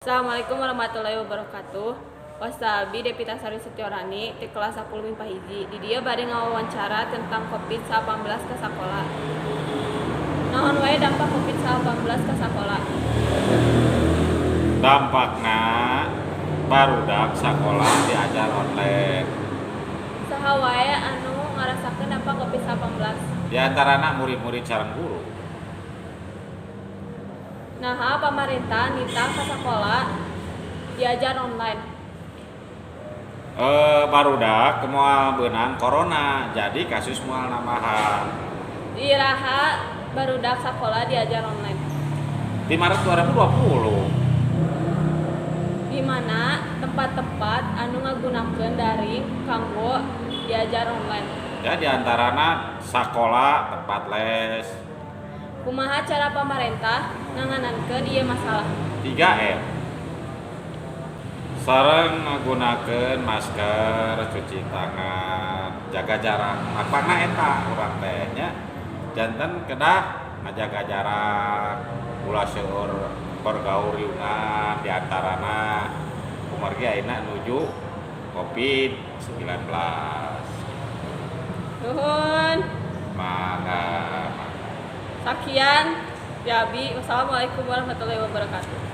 Assalamualaikum warahmatullahi wabarakatuh. Wasabi Devita Sari Setiorani di kelas 10 MIPA hiji. Di dia bade ngawawancara tentang COVID-19 ke sekolah. Naon wae dampak COVID-19 ke sekolah? Dampakna barudak sakola diajar online. Saha wae anu ngarasakeun dampak COVID-19? Di antarana murid-murid sareng guru. Naha pamarentah nitah ka sekolah diajar online. Barudak moal beunang corona, jadi kasus moal nambahan. Iraha barudak sekolah diajar online. Di Maret 2020. Di mana tempat-tempat anu ngagunakeun daring kanggo diajar online. Ya di antarana sakola, tempat les. Kumaha cara pamarentah nanganankeun ieu masalah? 3M. Sareng nggunakeun masker, cuci tangan, jaga jarak. Apana eta urang teh nya janten kedah ngajaga jarak, ulah seueur bergaul riungan di antarana kumargi ayeuna nuju COVID-19. Nuhun. Mangga. Sakian Yabi. Wassalamualaikum warahmatullahi wabarakatuh.